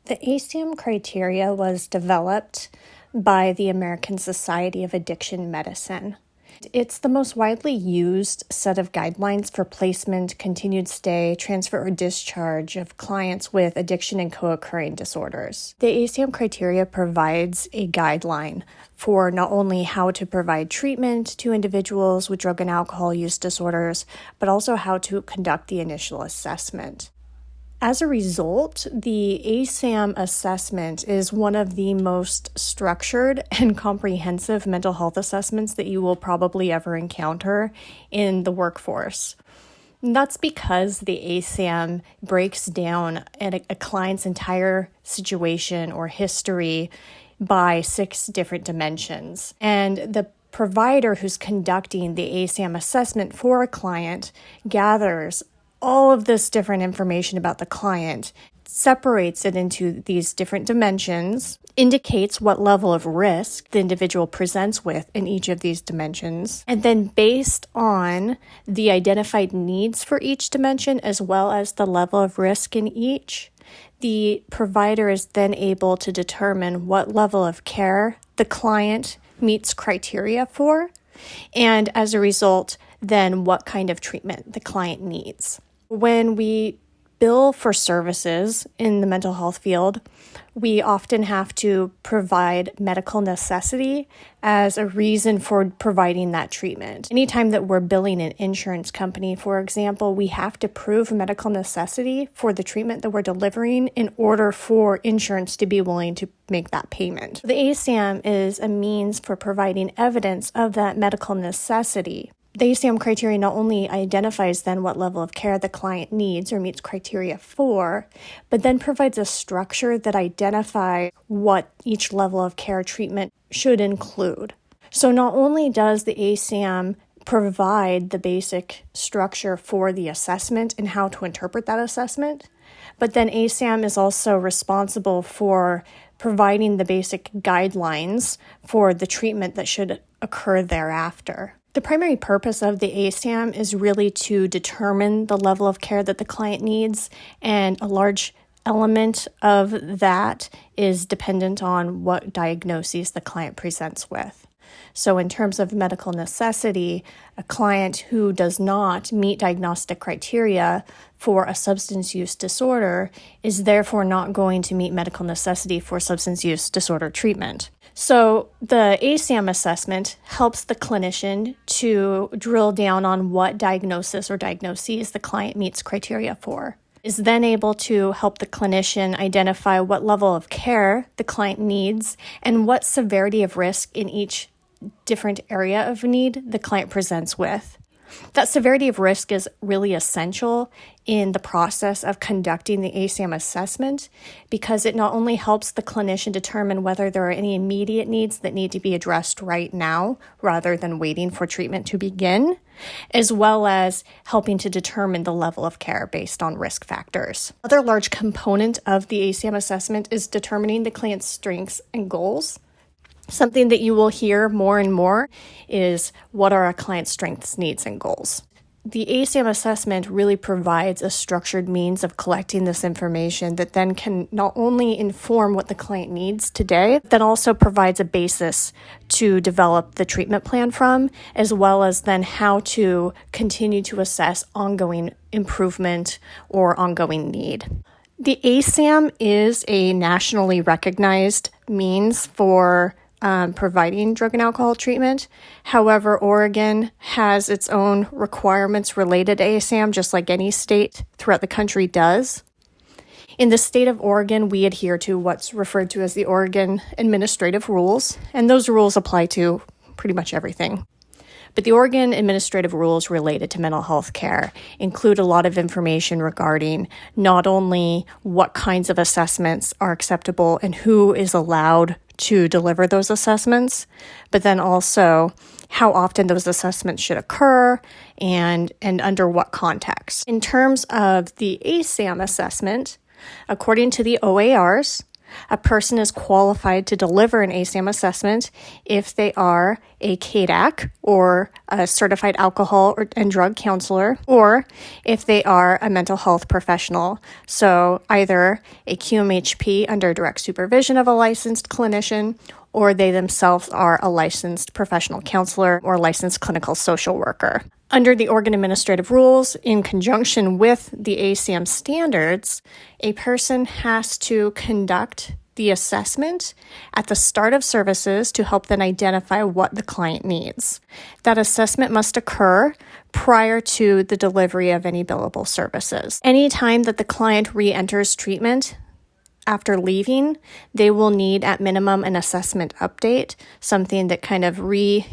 The ACAM criteria was developed by the American Society of Addiction Medicine. It's the most widely used set of guidelines for placement, continued stay, transfer, or discharge of clients with addiction and co-occurring disorders. The ACAM criteria provides a guideline for not only how to provide treatment to individuals with drug and alcohol use disorders, but also how to conduct the initial assessment. As a result, the ACAM assessment is one of the most structured and comprehensive mental health assessments that you will probably ever encounter in the workforce. And that's because the ACAM breaks down a client's entire situation or history by 6 different dimensions. And the provider who's conducting the ACAM assessment for a client gathers all of this different information about the client, separates it into these different dimensions, indicates what level of risk the individual presents with in each of these dimensions, and then based on the identified needs for each dimension as well as the level of risk in each, the provider is then able to determine what level of care the client meets criteria for, and as a result, then what kind of treatment the client needs. When we bill for services in the mental health field, we often have to provide medical necessity as a reason for providing that treatment. Anytime that we're billing an insurance company, for example, we have to prove medical necessity for the treatment that we're delivering in order for insurance to be willing to make that payment. The ACAM is a means for providing evidence of that medical necessity. The ACAM criteria not only identifies then what level of care the client needs or meets criteria for, but then provides a structure that identifies what each level of care treatment should include. So not only does the ACAM provide the basic structure for the assessment and how to interpret that assessment, but then ACAM is also responsible for providing the basic guidelines for the treatment that should occur thereafter. The primary purpose of the ACAM is really to determine the level of care that the client needs, and a large element of that is dependent on what diagnoses the client presents with. So in terms of medical necessity, a client who does not meet diagnostic criteria for a substance use disorder is therefore not going to meet medical necessity for substance use disorder treatment. So the ACAM assessment helps the clinician to drill down on what diagnosis or diagnoses the client meets criteria for, is then able to help the clinician identify what level of care the client needs and what severity of risk in each different area of need the client presents with. That severity of risk is really essential in the process of conducting the ACAM assessment because it not only helps the clinician determine whether there are any immediate needs that need to be addressed right now rather than waiting for treatment to begin, as well as helping to determine the level of care based on risk factors. Another large component of the ACAM assessment is determining the client's strengths and goals. Something that you will hear more and more is what are a client's strengths, needs, and goals. The ACAM assessment really provides a structured means of collecting this information that then can not only inform what the client needs today, but also provides a basis to develop the treatment plan from, as well as then how to continue to assess ongoing improvement or ongoing need. The ACAM is a nationally recognized means for providing drug and alcohol treatment. However, Oregon has its own requirements related to ACAM, just like any state throughout the country does. In the state of Oregon, we adhere to what's referred to as the Oregon Administrative Rules, and those rules apply to pretty much everything. But the Oregon administrative rules related to mental health care include a lot of information regarding not only what kinds of assessments are acceptable and who is allowed to deliver those assessments, but then also how often those assessments should occur and under what context. In terms of the ACAM assessment, according to the OARs, A person is qualified to deliver an ASAM assessment if they are a CADAC, or a certified alcohol and drug counselor, or if they are a mental health professional. So either a QMHP under direct supervision of a licensed clinician, or they themselves are a licensed professional counselor or licensed clinical social worker. Under the Oregon Administrative Rules, in conjunction with the ASAM standards, a person has to conduct the assessment at the start of services to help them identify what the client needs. That assessment must occur prior to the delivery of any billable services. Anytime that the client re-enters treatment, after leaving, they will need at minimum an assessment update, something that kind of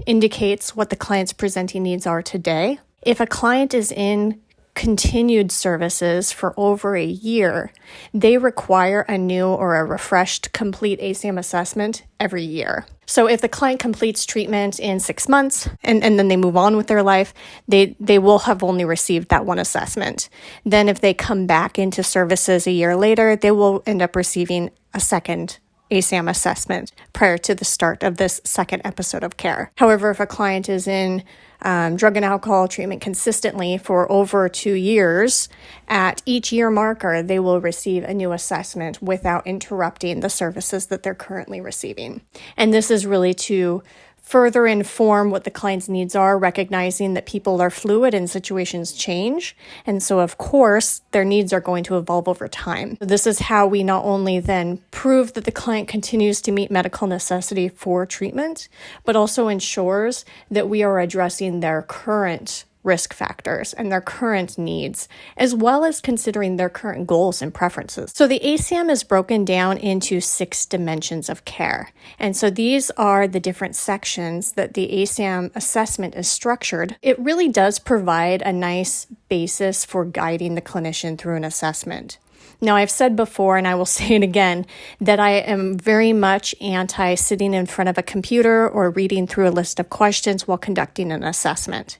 indicates what the client's presenting needs are today. If a client is in continued services for over a year, they require a new or a refreshed complete ASAM assessment every year. So if the client completes treatment in 6 months and then they move on with their life, they will have only received that one assessment. Then if they come back into services a year later, they will end up receiving a second ASAM assessment prior to the start of this second episode of care. However, if a client is in drug and alcohol treatment consistently for over 2 years, at each year marker, they will receive a new assessment without interrupting the services that they're currently receiving. And this is really to further inform what the client's needs are, recognizing that people are fluid and situations change. And so, of course, their needs are going to evolve over time. This is how we not only then prove that the client continues to meet medical necessity for treatment, but also ensures that we are addressing their current risk factors and their current needs, as well as considering their current goals and preferences. So the ASAM is broken down into 6 dimensions of care. And so these are the different sections that the ASAM assessment is structured. It really does provide a nice basis for guiding the clinician through an assessment. Now, I've said before, and I will say it again, that I am very much anti sitting in front of a computer or reading through a list of questions while conducting an assessment.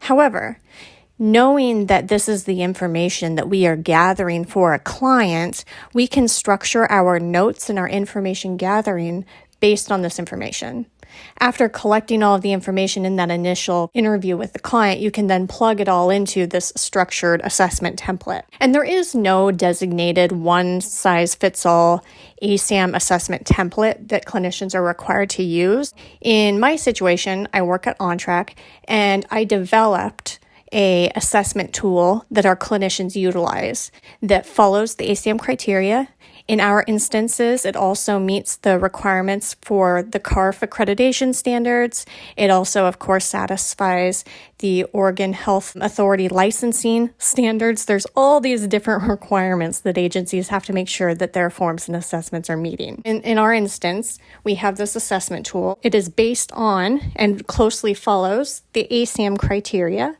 However, knowing that this is the information that we are gathering for a client, we can structure our notes and our information gathering based on this information. After collecting all of the information in that initial interview with the client, you can then plug it all into this structured assessment template. And there is no designated one-size-fits-all ASAM assessment template that clinicians are required to use. In my situation, I work at OnTrack, and I developed an assessment tool that our clinicians utilize that follows the ASAM criteria. In our instances, it also meets the requirements for the CARF accreditation standards. It also, of course, satisfies the Oregon Health Authority licensing standards. There's all these different requirements that agencies have to make sure that their forms and assessments are meeting. In our instance, we have this assessment tool. It is based on and closely follows the ASAM criteria.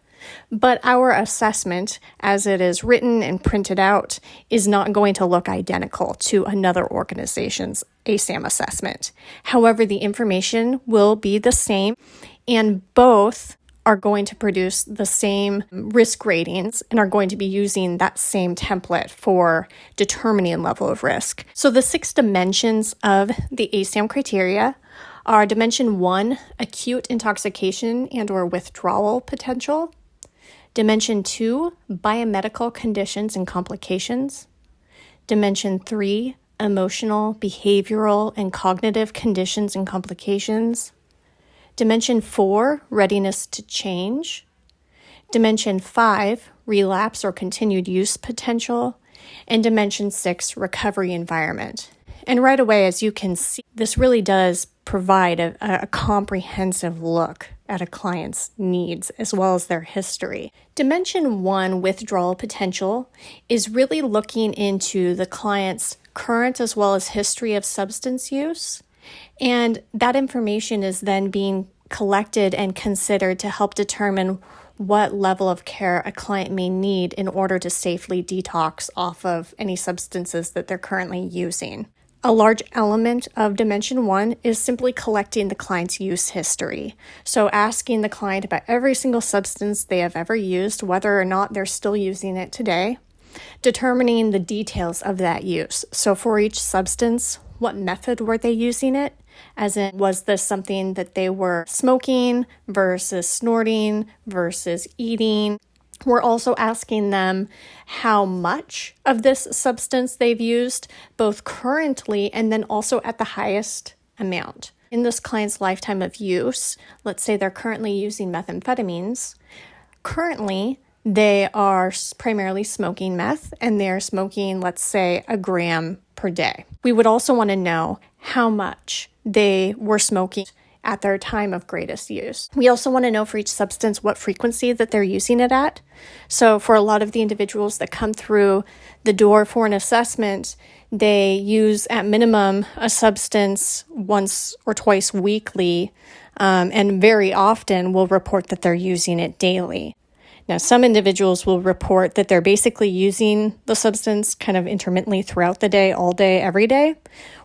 But our assessment, as it is written and printed out, is not going to look identical to another organization's ASAM assessment. However, the information will be the same, and both are going to produce the same risk ratings and are going to be using that same template for determining level of risk. So the 6 dimensions of the ASAM criteria are Dimension 1, acute intoxication and or withdrawal potential. Dimension 2, biomedical conditions and complications. Dimension 3, emotional, behavioral, and cognitive conditions and complications. Dimension 4, readiness to change. Dimension 5, relapse or continued use potential. And Dimension 6, recovery environment. And right away, as you can see, this really does provide a comprehensive look at a client's needs as well as their history. Dimension 1, withdrawal potential, is really looking into the client's current as well as history of substance use. And that information is then being collected and considered to help determine what level of care a client may need in order to safely detox off of any substances that they're currently using. A large element of Dimension 1 is simply collecting the client's use history. So asking the client about every single substance they have ever used, whether or not they're still using it today, determining the details of that use. So for each substance, what method were they using it? As in, was this something that they were smoking versus snorting versus eating? We're also asking them how much of this substance they've used, both currently and then also at the highest amount. In this client's lifetime of use, let's say they're currently using methamphetamines. Currently, they are primarily smoking meth, and they're smoking, let's say, a gram per day. We would also want to know how much they were smoking at their time of greatest use. We also want to know for each substance what frequency that they're using it at. So for a lot of the individuals that come through the door for an assessment, they use at minimum a substance once or twice weekly, and very often will report that they're using it daily. Now, some individuals will report that they're basically using the substance kind of intermittently throughout the day, all day, every day,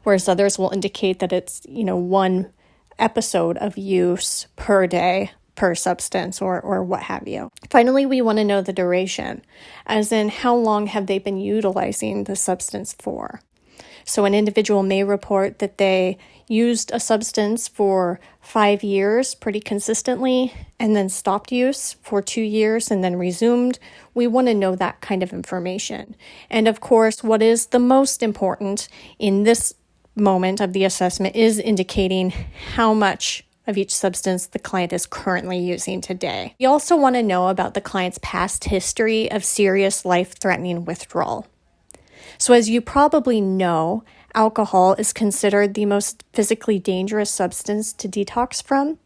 whereas others will indicate that it's, one episode of use per day per substance or what have you. Finally, we want to know the duration, as in how long have they been utilizing the substance for. So an individual may report that they used a substance for 5 years pretty consistently and then stopped use for 2 years and then resumed. We want to know that kind of information. And of course, what is the most important in this moment of the assessment is indicating how much of each substance the client is currently using today. We also want to know about the client's past history of serious life-threatening withdrawal. So as you probably know, alcohol is considered the most physically dangerous substance to detox from.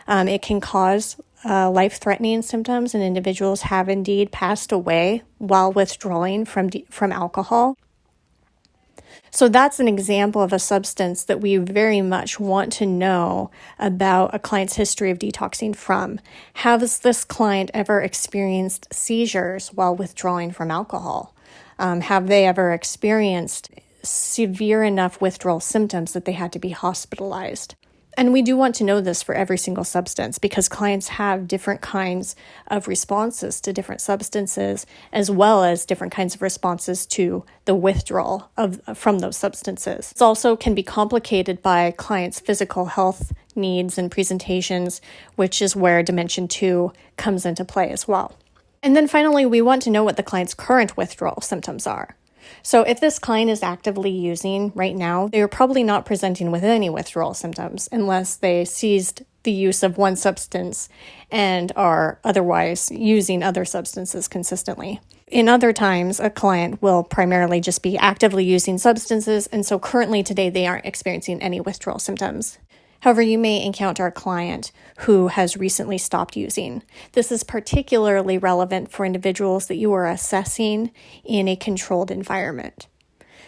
It can cause life-threatening symptoms, and individuals have indeed passed away while withdrawing from alcohol. So that's an example of a substance that we very much want to know about a client's history of detoxing from. Has this client ever experienced seizures while withdrawing from alcohol? Have they ever experienced severe enough withdrawal symptoms that they had to be hospitalized? And we do want to know this for every single substance because clients have different kinds of responses to different substances, as well as different kinds of responses to the withdrawal from those substances. It also can be complicated by clients' physical health needs and presentations, which is where Dimension 2 comes into play as well. And then finally, we want to know what the client's current withdrawal symptoms are. So if this client is actively using right now, they are probably not presenting with any withdrawal symptoms unless they ceased the use of one substance and are otherwise using other substances consistently. In other times, a client will primarily just be actively using substances, and so currently today they aren't experiencing any withdrawal symptoms. However, you may encounter a client who has recently stopped using. This is particularly relevant for individuals that you are assessing in a controlled environment.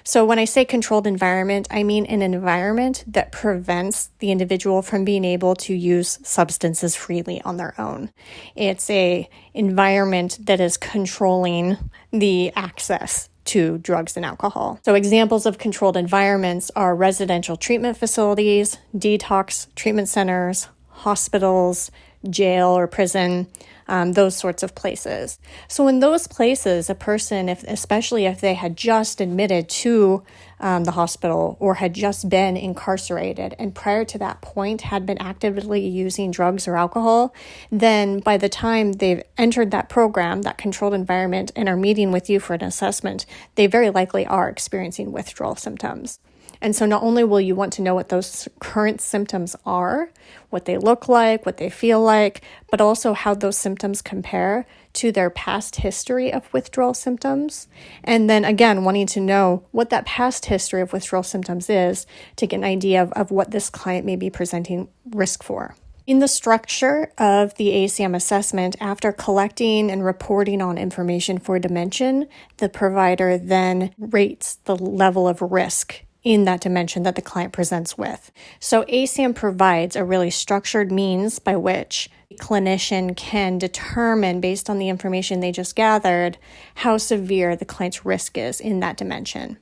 So when I say controlled environment, I mean an environment that prevents the individual from being able to use substances freely on their own. It's an environment that is controlling the access to drugs and alcohol. So examples of controlled environments are residential treatment facilities, detox treatment centers, hospitals, jail or prison, those sorts of places. So in those places, a person, especially if they had just admitted to the hospital or had just been incarcerated and prior to that point had been actively using drugs or alcohol, then by the time they've entered that program, that controlled environment, and are meeting with you for an assessment, they very likely are experiencing withdrawal symptoms. And so not only will you want to know what those current symptoms are, what they look like, what they feel like, but also how those symptoms compare to their past history of withdrawal symptoms. And then again, wanting to know what that past history of withdrawal symptoms is to get an idea of what this client may be presenting risk for. In the structure of the ACM assessment, after collecting and reporting on information for dimension, the provider then rates the level of risk in that dimension that the client presents with. So ACM provides a really structured means by which a clinician can determine, based on the information they just gathered, how severe the client's risk is in that dimension.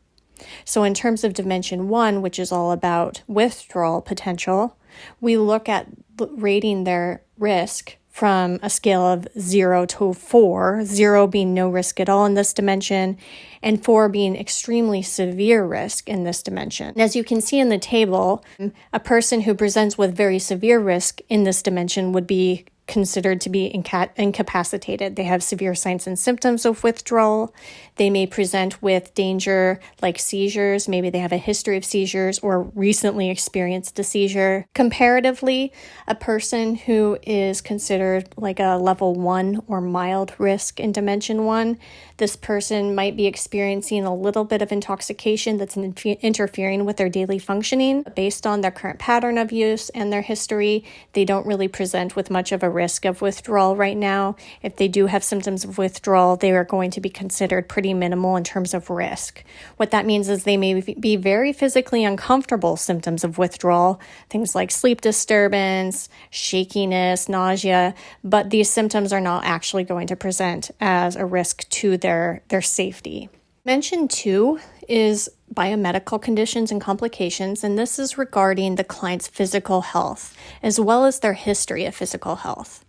So in terms of Dimension 1, which is all about withdrawal potential, we look at rating their risk from a scale of 0 to 4, 0 being no risk at all in this dimension, and 4 being extremely severe risk in this dimension. And as you can see in the table, a person who presents with very severe risk in this dimension would be considered to be incapacitated. They have severe signs and symptoms of withdrawal. They may present with danger like seizures. Maybe they have a history of seizures or recently experienced a seizure. Comparatively, a person who is considered like a level 1 or mild risk in dimension 1, this person might be experiencing a little bit of intoxication that's interfering with their daily functioning. Based on their current pattern of use and their history, they don't really present with much of a risk of withdrawal right now. If they do have symptoms of withdrawal, they are going to be considered pretty minimal in terms of risk. What that means is they may be very physically uncomfortable symptoms of withdrawal, things like sleep disturbance, shakiness, nausea, but these symptoms are not actually going to present as a risk to their safety. Dimension 2 is biomedical conditions and complications, and this is regarding the client's physical health, as well as their history of physical health.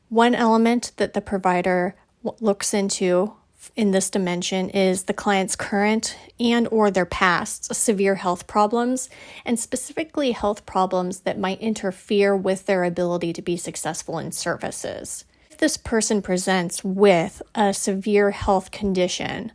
One element that the provider looks into in this dimension is the client's current and or their past severe health problems, and specifically health problems that might interfere with their ability to be successful in services. If this person presents with a severe health condition,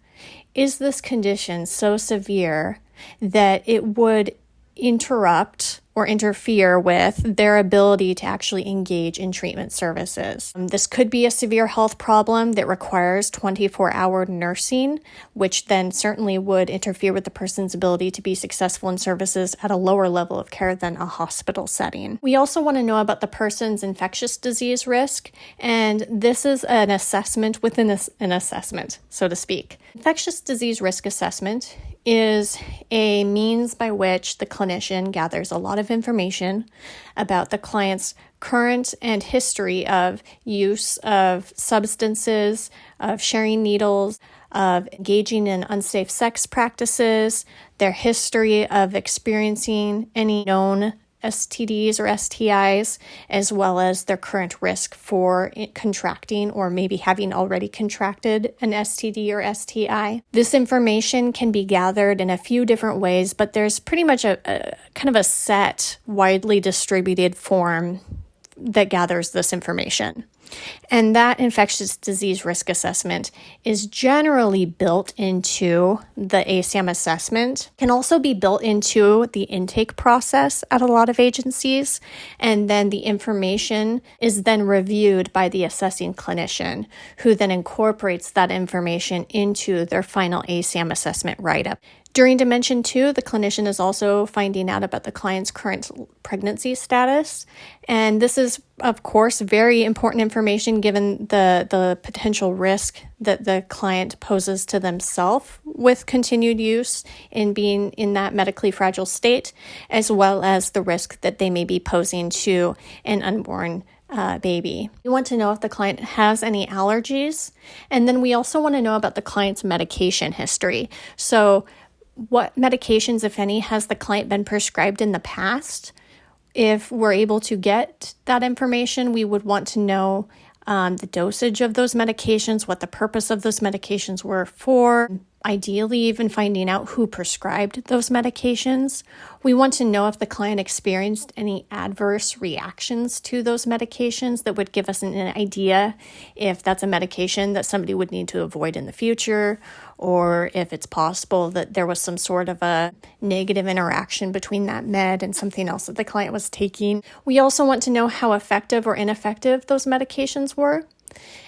is this condition so severe that it would interrupt or interfere with their ability to actually engage in treatment services? This could be a severe health problem that requires 24-hour nursing, which then certainly would interfere with the person's ability to be successful in services at a lower level of care than a hospital setting. We also want to know about the person's infectious disease risk, and this is an assessment within an assessment, so to speak. Infectious disease risk assessment is a means by which the clinician gathers a lot of information about the client's current and history of use of substances, of sharing needles, of engaging in unsafe sex practices, their history of experiencing any known STDs or STIs, as well as their current risk for contracting or maybe having already contracted an STD or STI. This information can be gathered in a few different ways, but there's pretty much a kind of a set, widely distributed form that gathers this information. And that infectious disease risk assessment is generally built into the ASAM assessment, can also be built into the intake process at a lot of agencies, and then the information is then reviewed by the assessing clinician, who then incorporates that information into their final ASAM assessment write-up. During Dimension 2, the clinician is also finding out about the client's current pregnancy status. And this is, of course, very important information given the potential risk that the client poses to themselves with continued use in being in that medically fragile state, as well as the risk that they may be posing to an unborn baby. We want to know if the client has any allergies. And then we also want to know about the client's medication history. So what medications, if any, has the client been prescribed in the past? If we're able to get that information, we would want to know the dosage of those medications, what the purpose of those medications were for, ideally even finding out who prescribed those medications. We want to know if the client experienced any adverse reactions to those medications that would give us an idea if that's a medication that somebody would need to avoid in the future, or if it's possible that there was some sort of a negative interaction between that med and something else that the client was taking. We also want to know how effective or ineffective those medications were.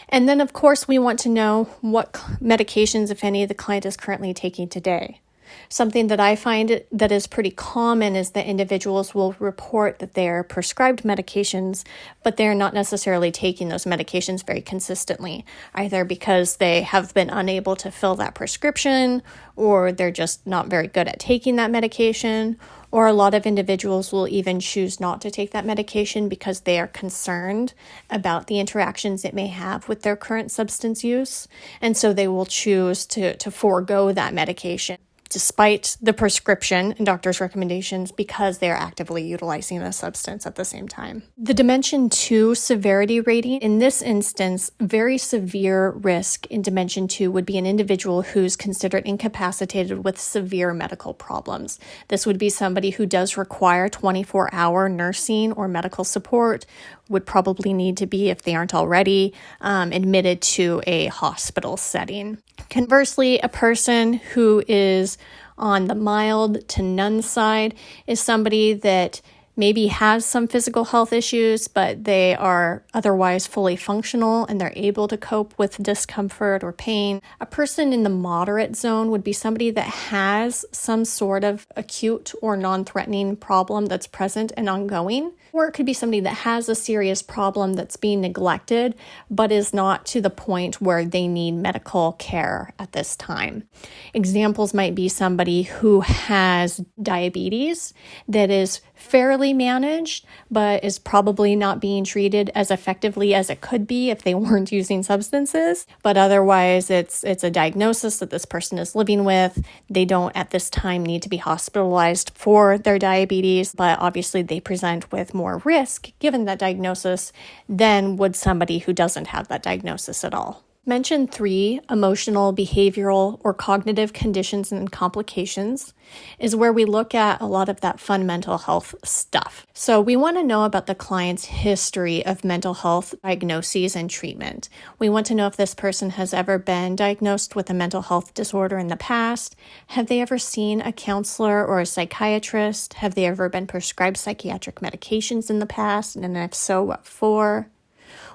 And then, of course, we want to know what medications, if any, the client is currently taking today. Something that I find that is pretty common is that individuals will report that they are prescribed medications, but they're not necessarily taking those medications very consistently, either because they have been unable to fill that prescription, or they're just not very good at taking that medication, or a lot of individuals will even choose not to take that medication because they are concerned about the interactions it may have with their current substance use, and so they will choose to forego that medication. despite the prescription and doctor's recommendations, because they are actively utilizing the substance at the same time. The Dimension 2 severity rating, in this instance, very severe risk in Dimension 2 would be an individual who's considered incapacitated with severe medical problems. This would be somebody who does require 24-hour nursing or medical support, would probably need to be, if they aren't already, admitted to a hospital setting. Conversely, a person who is on the mild to none side is somebody that maybe has some physical health issues, but they are otherwise fully functional and they're able to cope with discomfort or pain. A person in the moderate zone would be somebody that has some sort of acute or non-threatening problem that's present and ongoing. Or it could be somebody that has a serious problem that's being neglected, but is not to the point where they need medical care at this time. Examples might be somebody who has diabetes that is fairly managed, but is probably not being treated as effectively as it could be if they weren't using substances. But otherwise, it's a diagnosis that this person is living with. They don't at this time need to be hospitalized for their diabetes, but obviously they present with more risk given that diagnosis than would somebody who doesn't have that diagnosis at all. Mention 3, emotional, behavioral, or cognitive conditions and complications, is where we look at a lot of that fun mental health stuff. So we want to know about the client's history of mental health diagnoses and treatment. We want to know if this person has ever been diagnosed with a mental health disorder in the past. Have they ever seen a counselor or a psychiatrist? Have they ever been prescribed psychiatric medications in the past? And if so, what for?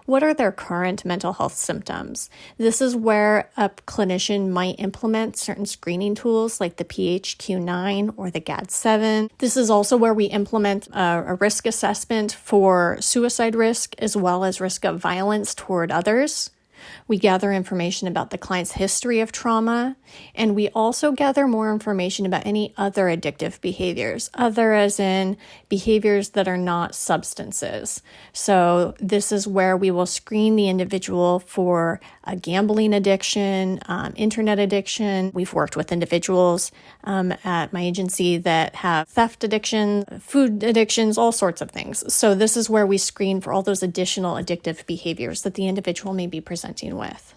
What are their current mental health symptoms? This is where a clinician might implement certain screening tools like the PHQ-9 or the GAD-7. This is also where we implement a risk assessment for suicide risk as well as risk of violence toward others. We gather information about the client's history of trauma, and we also gather more information about any other addictive behaviors, other as in behaviors that are not substances. So this is where we will screen the individual for a gambling addiction, internet addiction. We've worked with individuals at my agency that have theft addiction, food addictions, all sorts of things. So this is where we screen for all those additional addictive behaviors that the individual may be presenting with.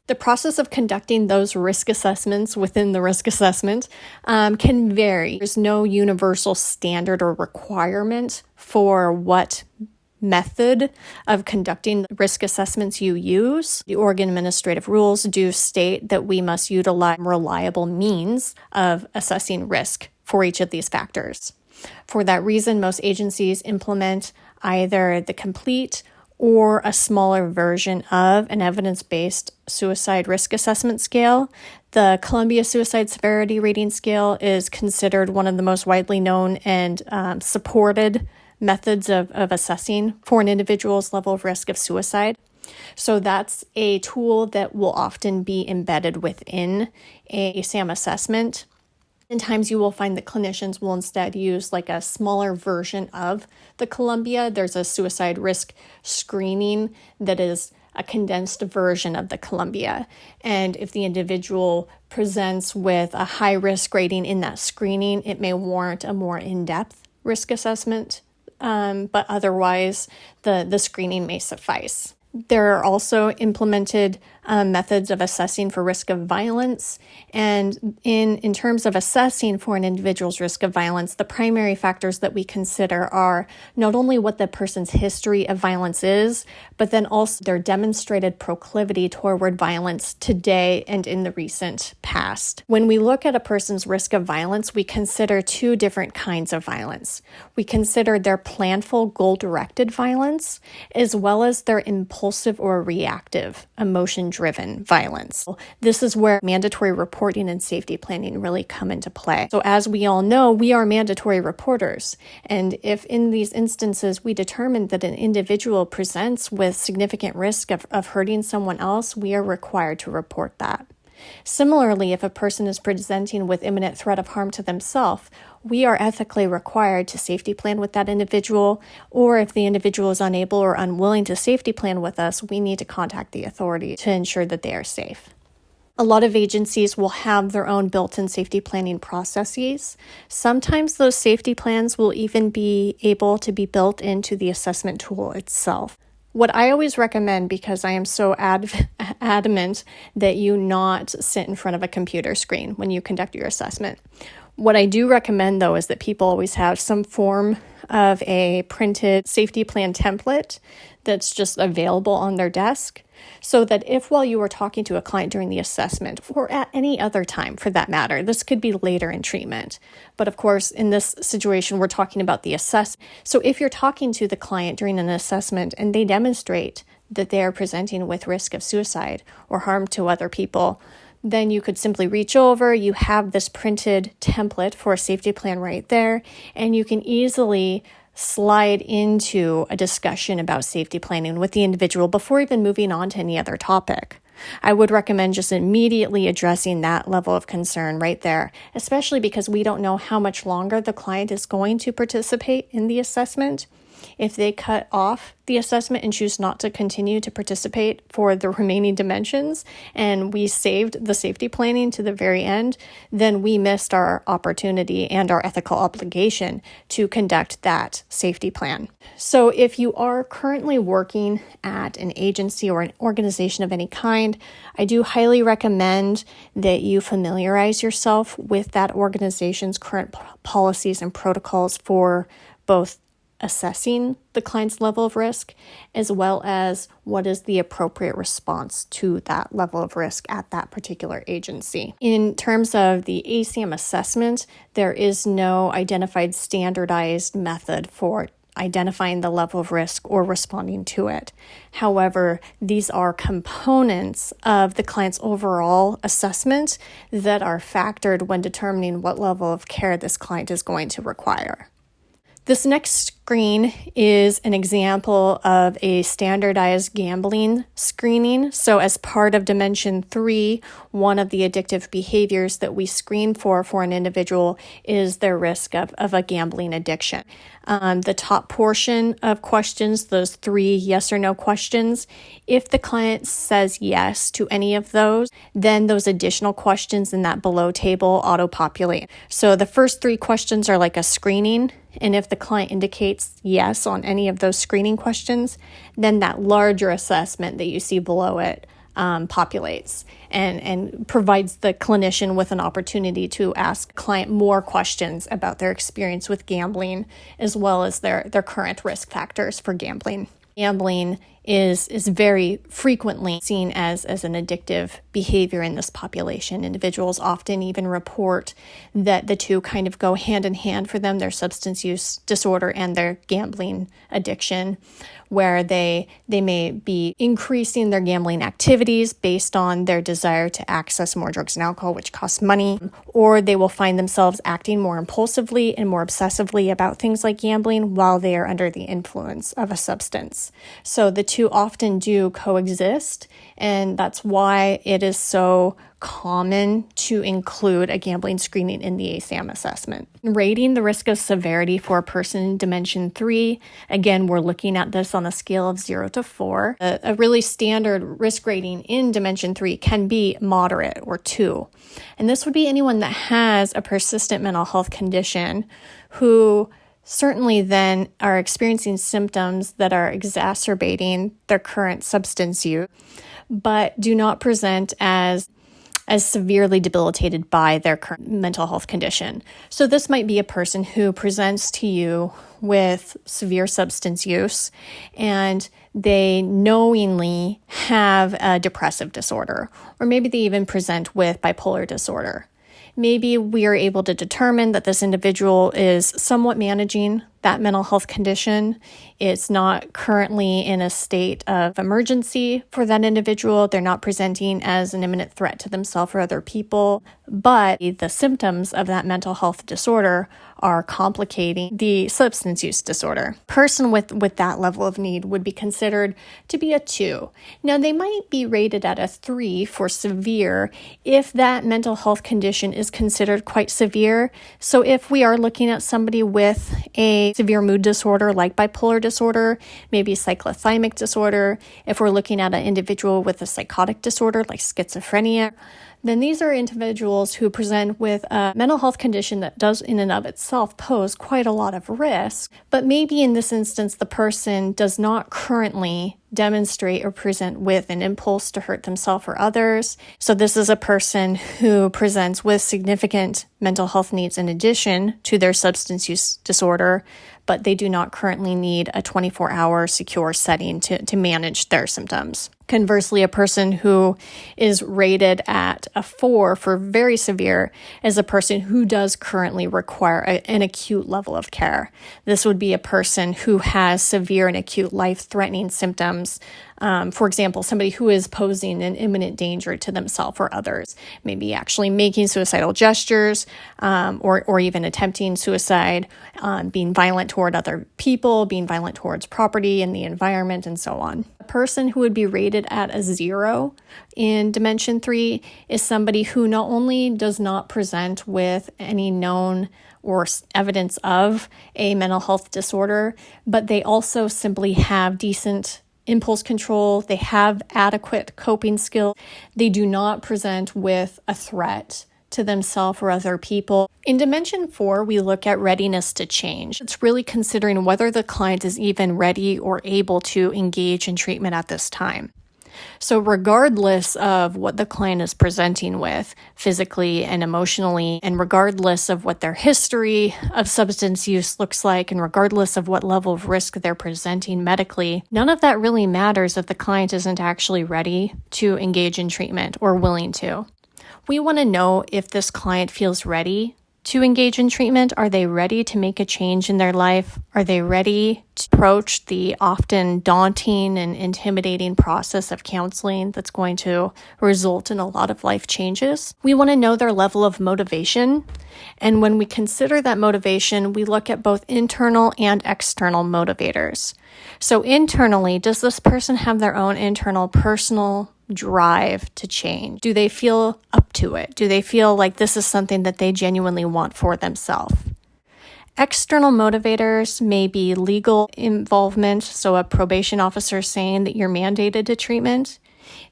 The process of conducting those risk assessments within the risk assessment can vary. There's no universal standard or requirement for what method of conducting risk assessments you use. The Oregon administrative rules do state that we must utilize reliable means of assessing risk for each of these factors. For that reason, most agencies implement either the complete or a smaller version of an evidence-based suicide risk assessment scale. The Columbia Suicide Severity Rating Scale is considered one of the most widely known and supported methods of assessing for an individual's level of risk of suicide. So that's a tool that will often be embedded within a SAM assessment. And times you will find that clinicians will instead use like a smaller version of the Columbia. There's a suicide risk screening that is a condensed version of the Columbia. And if the individual presents with a high risk rating in that screening, it may warrant a more in-depth risk assessment. But otherwise, the screening may suffice. There are also implemented methods of assessing for risk of violence. And in terms of assessing for an individual's risk of violence, the primary factors that we consider are not only what the person's history of violence is, but then also their demonstrated proclivity toward violence today and in the recent past. When we look at a person's risk of violence, we consider two different kinds of violence. We consider their planful, goal-directed violence, as well as their impulsive or reactive, emotion-driven violence. This is where mandatory reporting and safety planning really come into play. So as we all know, we are mandatory reporters. And if in these instances we determine that an individual presents with significant risk of hurting someone else, we are required to report that. Similarly, if a person is presenting with imminent threat of harm to themselves, we are ethically required to safety plan with that individual, or if the individual is unable or unwilling to safety plan with us, we need to contact the authority to ensure that they are safe. A lot of agencies will have their own built-in safety planning processes. Sometimes those safety plans will even be able to be built into the assessment tool itself. What I always recommend, because I am so adamant that you not sit in front of a computer screen when you conduct your assessment. What I do recommend, though, is that people always have some form of a printed safety plan template that's just available on their desk, so that if while you are talking to a client during the assessment, or at any other time for that matter, this could be later in treatment, but of course in this situation we're talking about the assessment. So if you're talking to the client during an assessment and they demonstrate that they are presenting with risk of suicide or harm to other people, then you could simply reach over, you have this printed template for a safety plan right there, and you can easily slide into a discussion about safety planning with the individual before even moving on to any other topic. I would recommend just immediately addressing that level of concern right there, especially because we don't know how much longer the client is going to participate in the assessment. If they cut off the assessment and choose not to continue to participate for the remaining dimensions, and we saved the safety planning to the very end, then we missed our opportunity and our ethical obligation to conduct that safety plan. So if you are currently working at an agency or an organization of any kind, I do highly recommend that you familiarize yourself with that organization's current policies and protocols for both assessing the client's level of risk, as well as what is the appropriate response to that level of risk at that particular agency. In terms of the ACAM assessment, there is no identified standardized method for identifying the level of risk or responding to it. However, these are components of the client's overall assessment that are factored when determining what level of care this client is going to require. This next screen is an example of a standardized gambling screening. So as part of Dimension 3, one of the addictive behaviors that we screen for an individual is their risk of a gambling addiction. The top portion of questions, those 3 yes or no questions, if the client says yes to any of those, then those additional questions in that below table auto-populate. So the first 3 questions are like a screening, and if the client indicates yes on any of those screening questions, then that larger assessment that you see below it populates and provides the clinician with an opportunity to ask client more questions about their experience with gambling, as well as their current risk factors for gambling. Gambling is very frequently seen as an addictive behavior in this population. Individuals often even report that the two kind of go hand in hand for them, their substance use disorder and their gambling addiction, where they may be increasing their gambling activities based on their desire to access more drugs and alcohol, which costs money, or they will find themselves acting more impulsively and more obsessively about things like gambling while they are under the influence of a substance. So the two often do coexist, and that's why it is so common to include a gambling screening in the ASAM assessment. Rating the risk of severity for a person in Dimension 3, again, we're looking at this on a scale of 0 to 4. A really standard risk rating in Dimension 3 can be moderate or 2. And this would be anyone that has a persistent mental health condition who certainly then are experiencing symptoms that are exacerbating their current substance use, but do not present as severely debilitated by their current mental health condition. So this might be a person who presents to you with severe substance use and they knowingly have a depressive disorder, or maybe they even present with bipolar disorder. Maybe we are able to determine that this individual is somewhat managing that mental health condition. It's not currently in a state of emergency for that individual. They're not presenting as an imminent threat to themselves or other people, but the symptoms of that mental health disorder are complicating the substance use disorder. Person with that level of need would be considered to be a 2. Now, they might be rated at a 3 for severe if that mental health condition is considered quite severe. So if we are looking at somebody with a severe mood disorder like bipolar disorder, maybe cyclothymic disorder, if we're looking at an individual with a psychotic disorder like schizophrenia, then these are individuals who present with a mental health condition that does in and of itself pose quite a lot of risk. But maybe in this instance, the person does not currently demonstrate or present with an impulse to hurt themselves or others. So this is a person who presents with significant mental health needs in addition to their substance use disorder, but they do not currently need a 24-hour secure setting to manage their symptoms. Conversely, a person who is rated at a 4 for very severe is a person who does currently require an acute level of care. This would be a person who has severe and acute life-threatening symptoms. For example, somebody who is posing an imminent danger to themselves or others, maybe actually making suicidal gestures, or even attempting suicide, being violent toward other people, being violent towards property and the environment, and so on. A person who would be rated at a 0 in Dimension 3 is somebody who not only does not present with any known or evidence of a mental health disorder, but they also simply have decent impulse control, they have adequate coping skills, they do not present with a threat to themselves or other people. In Dimension 4, we look at readiness to change. It's really considering whether the client is even ready or able to engage in treatment at this time. So regardless of what the client is presenting with physically and emotionally, and regardless of what their history of substance use looks like, and regardless of what level of risk they're presenting medically, none of that really matters if the client isn't actually ready to engage in treatment or willing to. We want to know if this client feels ready to engage in treatment. Are they ready to make a change in their life? Are they ready to approach the often daunting and intimidating process of counseling that's going to result in a lot of life changes? We want to know their level of motivation. And when we consider that motivation, we look at both internal and external motivators. So internally, does this person have their own internal personal drive to change? Do they feel up to it? Do they feel like this is something that they genuinely want for themselves? External motivators may be legal involvement, so a probation officer saying that you're mandated to treatment.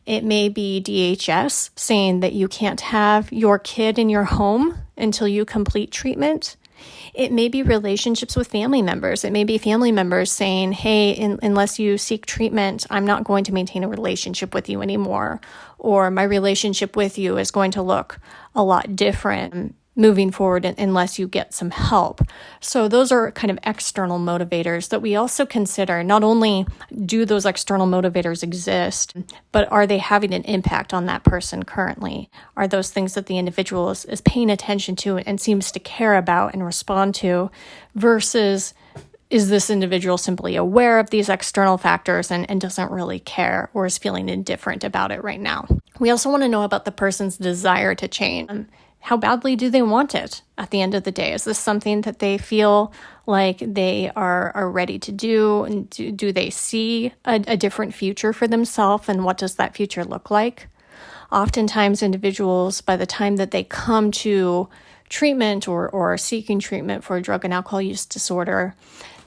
It may be DHS saying that you can't have your kid in your home until you complete treatment. It may be relationships with family members. It may be family members saying, hey, unless you seek treatment, I'm not going to maintain a relationship with you anymore. Or my relationship with you is going to look a lot different moving forward unless you get some help. So those are kind of external motivators that we also consider. Not only do those external motivators exist, but are they having an impact on that person currently? Are those things that the individual is paying attention to and seems to care about and respond to, versus is this individual simply aware of these external factors and doesn't really care or is feeling indifferent about it right now? We also want to know about the person's desire to change. How badly do they want it at the end of the day? Is this something that they feel like they are ready to do? And do they see a different future for themselves? And what does that future look like? Oftentimes, individuals, by the time that they come to treatment or are seeking treatment for a drug and alcohol use disorder,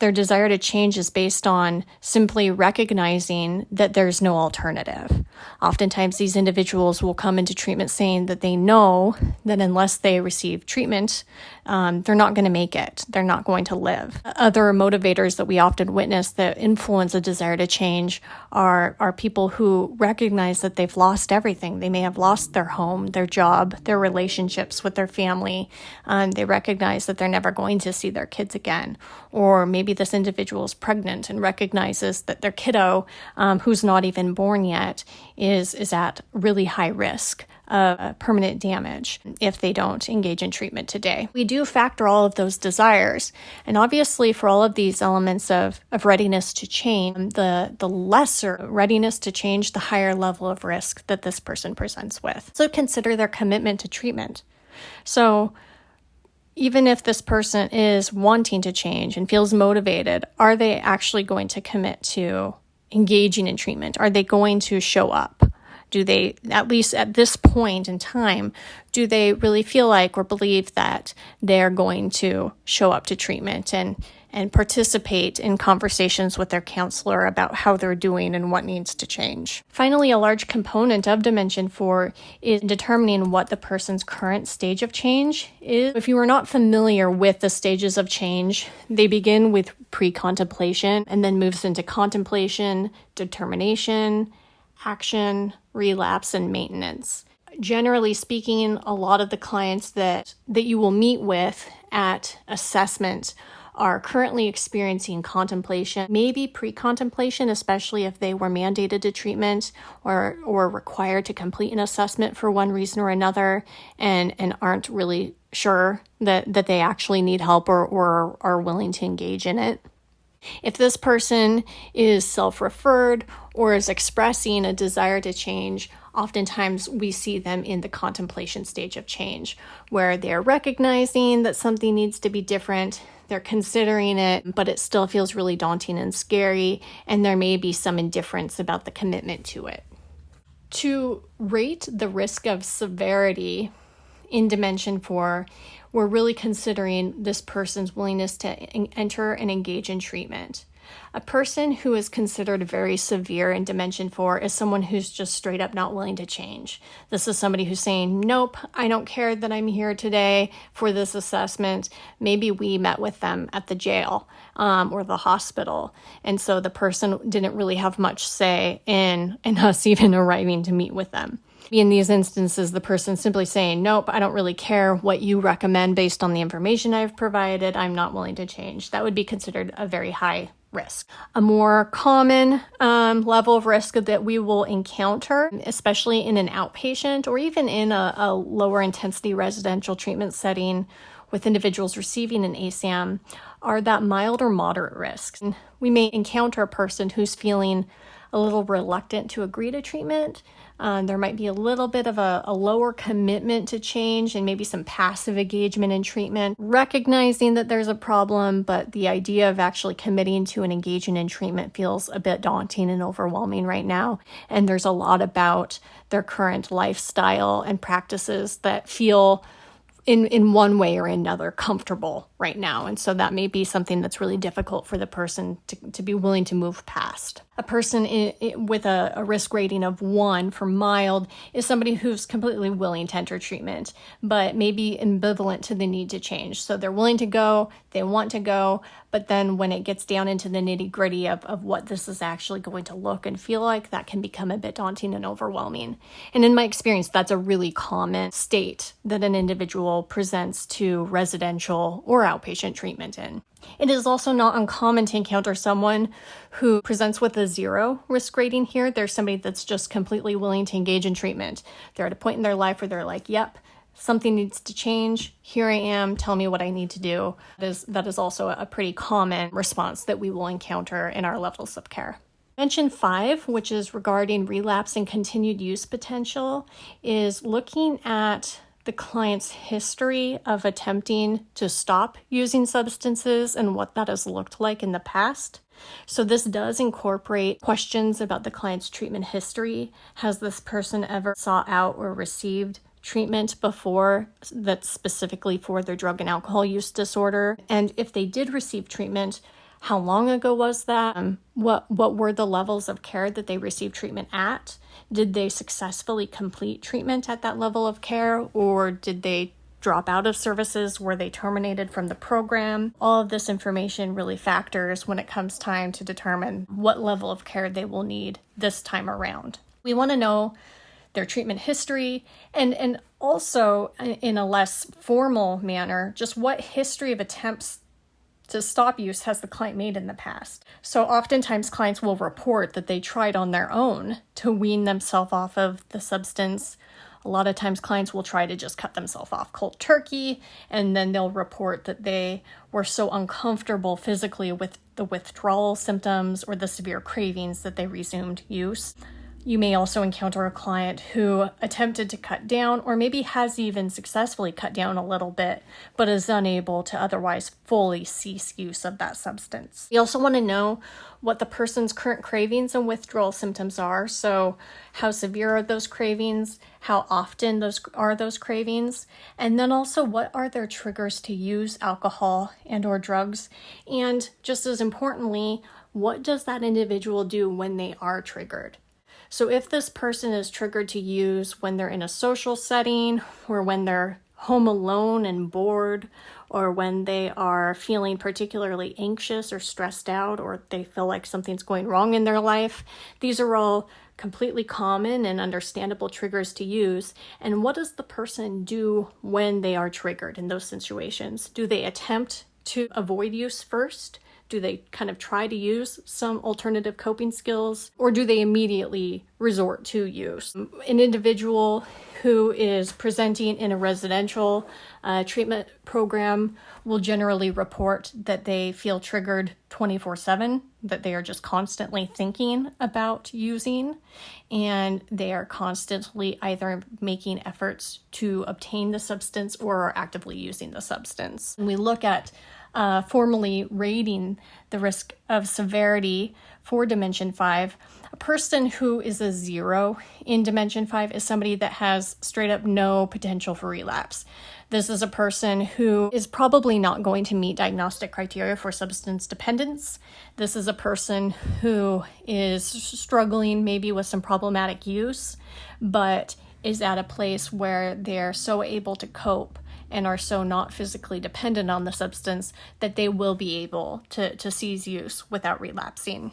their desire to change is based on simply recognizing that there's no alternative. Oftentimes, these individuals will come into treatment saying that they know that unless they receive treatment, they're not going to make it. They're not going to live. Other motivators that we often witness that influence a desire to change are people who recognize that they've lost everything. They may have lost their home, their job, their relationships with their family. They recognize that they're never going to see their kids again. Or maybe this individual is pregnant and recognizes that their kiddo, who's not even born yet, is at really high risk of permanent damage if they don't engage in treatment today. We do factor all of those desires. And obviously for all of these elements of readiness to change, the lesser readiness to change, the higher level of risk that this person presents with. So consider their commitment to treatment. So even if this person is wanting to change and feels motivated, are they actually going to commit to engaging in treatment? Are they going to show up? Do they, at least at this point in time, do they really feel like or believe that they're going to show up to treatment and participate in conversations with their counselor about how they're doing and what needs to change? Finally, a large component of Dimension 4 is determining what the person's current stage of change is. If you are not familiar with the stages of change, they begin with pre-contemplation and then moves into contemplation, determination, action, relapse, and maintenance. Generally speaking, a lot of the clients that you will meet with at assessment are currently experiencing contemplation, maybe pre-contemplation, especially if they were mandated to treatment or required to complete an assessment for one reason or another and aren't really sure that they actually need help or are willing to engage in it. If this person is self-referred or is expressing a desire to change, oftentimes we see them in the contemplation stage of change, where they're recognizing that something needs to be different, they're considering it, but it still feels really daunting and scary, and there may be some indifference about the commitment to it. To rate the risk of severity in Dimension 4, we're really considering this person's willingness to enter and engage in treatment. A person who is considered very severe in Dimension 4 is someone who's just straight up not willing to change. This is somebody who's saying, nope, I don't care that I'm here today for this assessment. Maybe we met with them at the jail or the hospital. And so the person didn't really have much say in us even arriving to meet with them. In these instances, the person simply saying, nope, I don't really care what you recommend based on the information I've provided. I'm not willing to change. That would be considered a very high risk. A more common level of risk that we will encounter, especially in an outpatient or even in a lower intensity residential treatment setting with individuals receiving an ASAM, are that mild or moderate risks. We may encounter a person who's feeling a little reluctant to agree to treatment. There might be a little bit of a lower commitment to change and maybe some passive engagement in treatment, recognizing that there's a problem, but the idea of actually committing to and engaging in treatment feels a bit daunting and overwhelming right now. And there's a lot about their current lifestyle and practices that feel in one way or another comfortable right now. And so that may be something that's really difficult for the person to be willing to move past. A person with a risk rating of 1 for mild is somebody who's completely willing to enter treatment, but maybe ambivalent to the need to change. So they're willing to go, they want to go, but then when it gets down into the nitty-gritty of what this is actually going to look and feel like, that can become a bit daunting and overwhelming. And in my experience, that's a really common state that an individual presents to residential or outpatient treatment in. It is also not uncommon to encounter someone who presents with a 0 risk rating here. There's somebody that's just completely willing to engage in treatment. They're at a point in their life where they're like, yep, something needs to change. Here I am. Tell me what I need to do. That is also a pretty common response that we will encounter in our levels of care. Dimension 5, which is regarding relapse and continued use potential, is looking at the client's history of attempting to stop using substances and what that has looked like in the past. So this does incorporate questions about the client's treatment history. Has this person ever sought out or received treatment before that's specifically for their drug and alcohol use disorder? And if they did receive treatment, how long ago was that? What were the levels of care that they received treatment at? Did they successfully complete treatment at that level of care, or did they drop out of services? Were they terminated from the program? All of this information really factors when it comes time to determine what level of care they will need this time around. We want to know their treatment history and also in a less formal manner, just what history of attempts to stop use has the client made in the past. So oftentimes clients will report that they tried on their own to wean themselves off of the substance. A lot of times clients will try to just cut themselves off cold turkey, and then they'll report that they were so uncomfortable physically with the withdrawal symptoms or the severe cravings that they resumed use. You may also encounter a client who attempted to cut down or maybe has even successfully cut down a little bit, but is unable to otherwise fully cease use of that substance. We also want to know what the person's current cravings and withdrawal symptoms are. So how severe are those cravings? How often those cravings? And then also, what are their triggers to use alcohol and or drugs? And just as importantly, what does that individual do when they are triggered? So if this person is triggered to use when they're in a social setting, or when they're home alone and bored, or when they are feeling particularly anxious or stressed out, or they feel like something's going wrong in their life, these are all completely common and understandable triggers to use. And what does the person do when they are triggered in those situations? Do they attempt to avoid use first? Do they kind of try to use some alternative coping skills, or do they immediately resort to use? An individual who is presenting in a residential treatment program will generally report that they feel triggered 24/7, that they are just constantly thinking about using, and they are constantly either making efforts to obtain the substance or are actively using the substance. When we look at formally rating the risk of severity for Dimension 5, a person who is a 0 in Dimension 5 is somebody that has straight up no potential for relapse. This is a person who is probably not going to meet diagnostic criteria for substance dependence. This is a person who is struggling maybe with some problematic use, but is at a place where they're so able to cope and are so not physically dependent on the substance that they will be able to cease use without relapsing.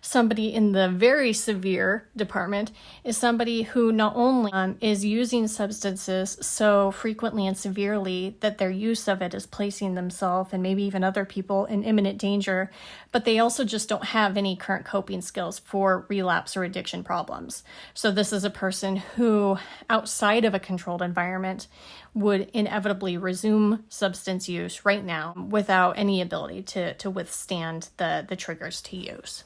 Somebody in the very severe department is somebody who not only is using substances so frequently and severely that their use of it is placing themselves and maybe even other people in imminent danger, but they also just don't have any current coping skills for relapse or addiction problems. So this is a person who, outside of a controlled environment, would inevitably resume substance use right now without any ability to withstand the triggers to use.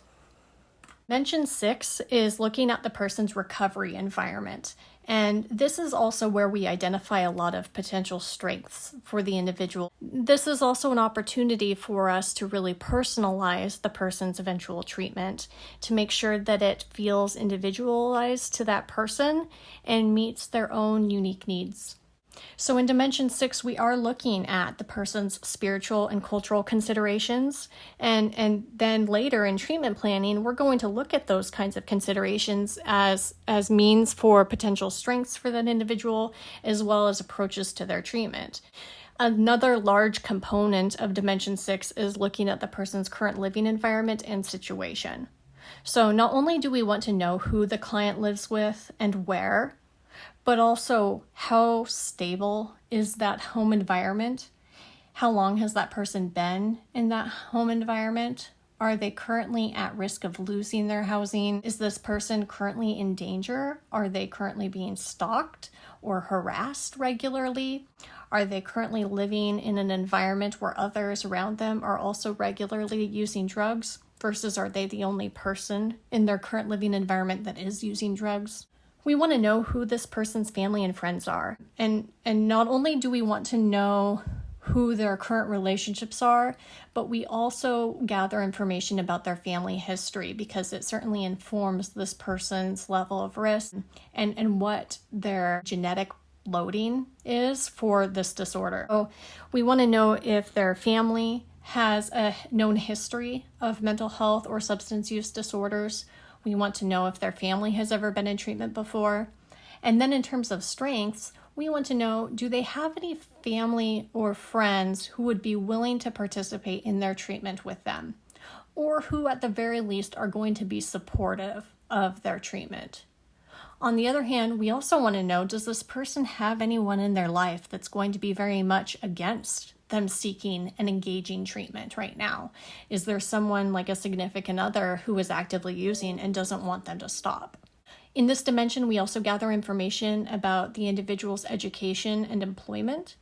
Dimension 6 is looking at the person's recovery environment. And this is also where we identify a lot of potential strengths for the individual. This is also an opportunity for us to really personalize the person's eventual treatment, to make sure that it feels individualized to that person and meets their own unique needs. So in Dimension 6, we are looking at the person's spiritual and cultural considerations. And then later in treatment planning, we're going to look at those kinds of considerations as means for potential strengths for that individual, as well as approaches to their treatment. Another large component of Dimension 6 is looking at the person's current living environment and situation. So not only do we want to know who the client lives with and where, but also how stable is that home environment? How long has that person been in that home environment? Are they currently at risk of losing their housing? Is this person currently in danger? Are they currently being stalked or harassed regularly? Are they currently living in an environment where others around them are also regularly using drugs? Versus are they the only person in their current living environment that is using drugs? We want to know who this person's family and friends are. And not only do we want to know who their current relationships are, but we also gather information about their family history because it certainly informs this person's level of risk and what their genetic loading is for this disorder. So we want to know if their family has a known history of mental health or substance use disorders. We want to know if their family has ever been in treatment before. And then in terms of strengths, we want to know, do they have any family or friends who would be willing to participate in their treatment with them? Or who at the very least are going to be supportive of their treatment? On the other hand, we also want to know, does this person have anyone in their life that's going to be very much against them seeking and engaging treatment right now? Is there someone like a significant other who is actively using and doesn't want them to stop? In this dimension, we also gather information about the individual's education and employment.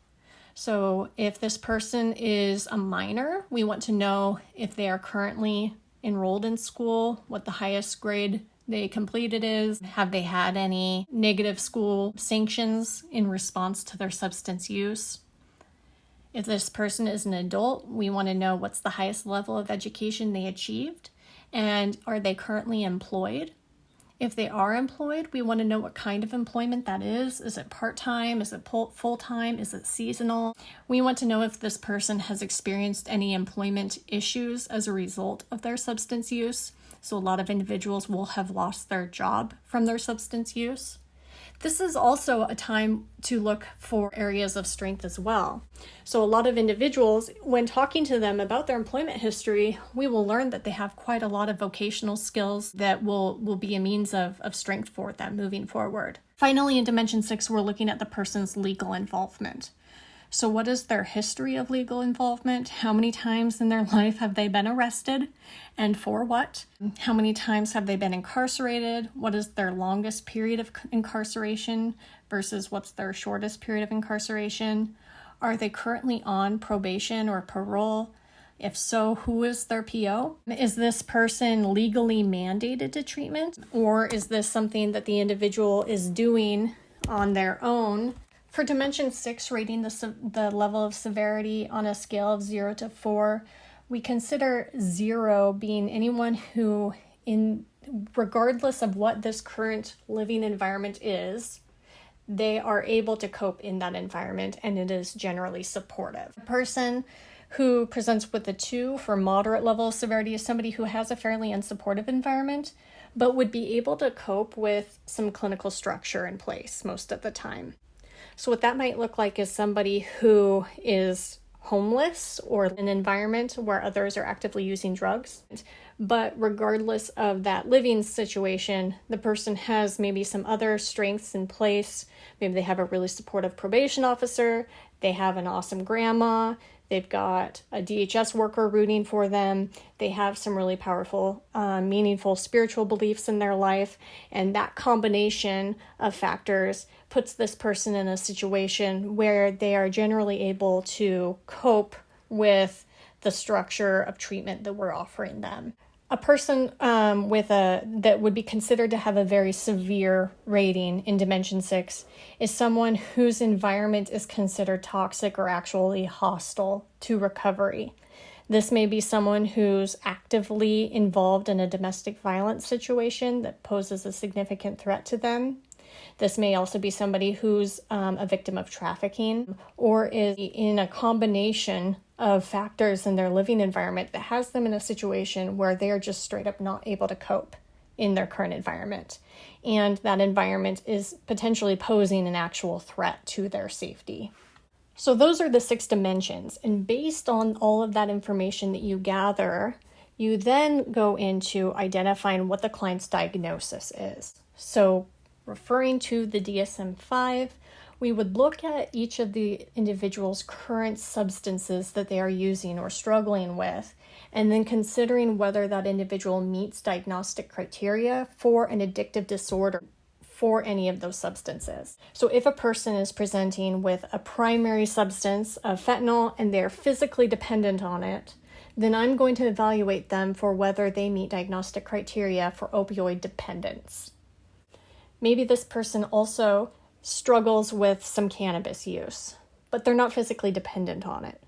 So if this person is a minor, we want to know if they are currently enrolled in school, what the highest grade they completed is, have they had any negative school sanctions in response to their substance use? If this person is an adult, we want to know what's the highest level of education they achieved, and are they currently employed? If they are employed, we want to know what kind of employment that is. Is it part-time? Is it full-time? Is it seasonal? We want to know if this person has experienced any employment issues as a result of their substance use. So a lot of individuals will have lost their job from their substance use. This is also a time to look for areas of strength as well. So a lot of individuals, when talking to them about their employment history, we will learn that they have quite a lot of vocational skills that will be a means of strength for them moving forward. Finally, in Dimension 6, we're looking at the person's legal involvement. So what is their history of legal involvement? How many times in their life have they been arrested, and for what? How many times have they been incarcerated? What is their longest period of incarceration versus what's their shortest period of incarceration? Are they currently on probation or parole? If so, who is their PO? Is this person legally mandated to treatment, or is this something that the individual is doing on their own? For Dimension 6, rating the level of severity on a scale of 0 to 4, we consider 0 being anyone who, regardless of what this current living environment is, they are able to cope in that environment, and it is generally supportive. A person who presents with a 2 for moderate level of severity is somebody who has a fairly unsupportive environment, but would be able to cope with some clinical structure in place most of the time. So what that might look like is somebody who is homeless or in an environment where others are actively using drugs. But regardless of that living situation, the person has maybe some other strengths in place. Maybe they have a really supportive probation officer, they have an awesome grandma, they've got a DHS worker rooting for them, they have some really powerful, meaningful spiritual beliefs in their life, and that combination of factors puts this person in a situation where they are generally able to cope with the structure of treatment that we're offering them. A person that would be considered to have a very severe rating in Dimension 6 is someone whose environment is considered toxic or actually hostile to recovery. This may be someone who's actively involved in a domestic violence situation that poses a significant threat to them. This may also be somebody who's a victim of trafficking or is in a combination of factors in their living environment that has them in a situation where they are just straight up not able to cope in their current environment. And that environment is potentially posing an actual threat to their safety. So those are the 6 dimensions. And based on all of that information that you gather, you then go into identifying what the client's diagnosis is. So referring to the DSM-5, we would look at each of the individual's current substances that they are using or struggling with, and then considering whether that individual meets diagnostic criteria for an addictive disorder for any of those substances. So if a person is presenting with a primary substance of fentanyl and they're physically dependent on it, then I'm going to evaluate them for whether they meet diagnostic criteria for opioid dependence. Maybe this person also struggles with some cannabis use, but they're not physically dependent on it.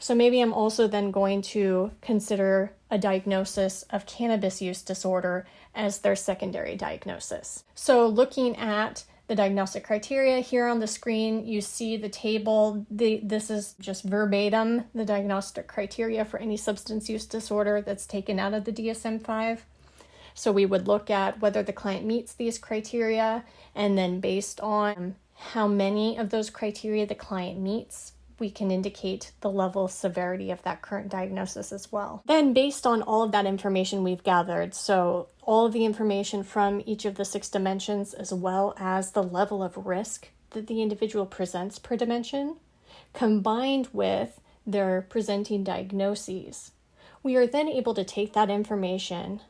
So maybe I'm also then going to consider a diagnosis of cannabis use disorder as their secondary diagnosis. So looking at the diagnostic criteria here on the screen, you see the table. This is just verbatim, the diagnostic criteria for any substance use disorder that's taken out of the DSM-5. So we would look at whether the client meets these criteria, and then based on how many of those criteria the client meets, we can indicate the level of severity of that current diagnosis as well. Then based on all of that information we've gathered, so all of the information from each of the 6 dimensions, as well as the level of risk that the individual presents per dimension, combined with their presenting diagnoses, we are then able to take that information,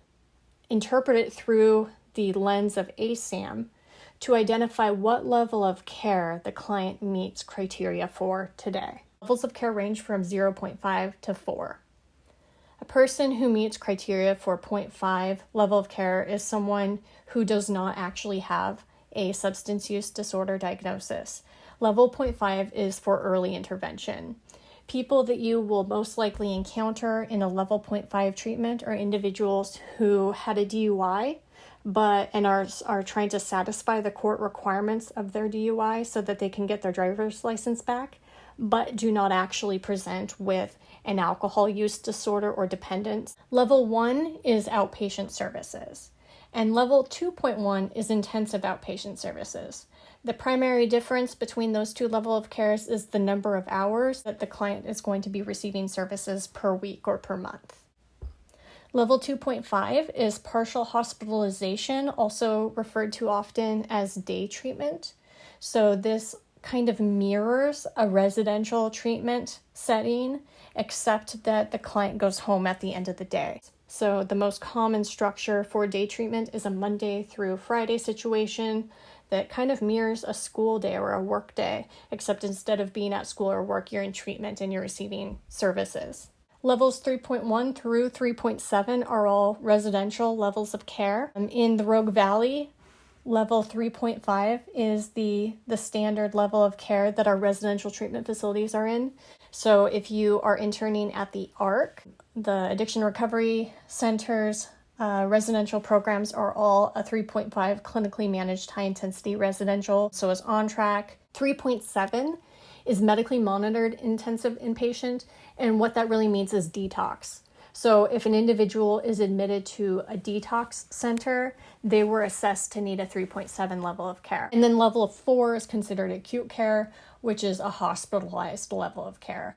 interpret it through the lens of ASAM to identify what level of care the client meets criteria for today. Levels of care range from 0.5 to 4. A person who meets criteria for 0.5 level of care is someone who does not actually have a substance use disorder diagnosis. Level 0.5 is for early intervention. People that you will most likely encounter in a level 0.5 treatment are individuals who had a DUI and are trying to satisfy the court requirements of their DUI so that they can get their driver's license back, but do not actually present with an alcohol use disorder or dependence. Level 1 is outpatient services, and level 2.1 is intensive outpatient services. The primary difference between those two levels of care is the number of hours that the client is going to be receiving services per week or per month. Level 2.5 is partial hospitalization, also referred to often as day treatment. So this kind of mirrors a residential treatment setting, except that the client goes home at the end of the day. So the most common structure for day treatment is a Monday through Friday situation that kind of mirrors a school day or a work day, except instead of being at school or work, you're in treatment and you're receiving services. Levels 3.1 through 3.7 are all residential levels of care. In the Rogue Valley, level 3.5 is the standard level of care that our residential treatment facilities are in. So if you are interning at the ARC, the Addiction Recovery Center's residential programs are all a 3.5 clinically managed high-intensity residential, so is on track. 3.7 is medically monitored intensive inpatient, and what that really means is detox. So if an individual is admitted to a detox center, they were assessed to need a 3.7 level of care. And then level 4 is considered acute care, which is a hospitalized level of care.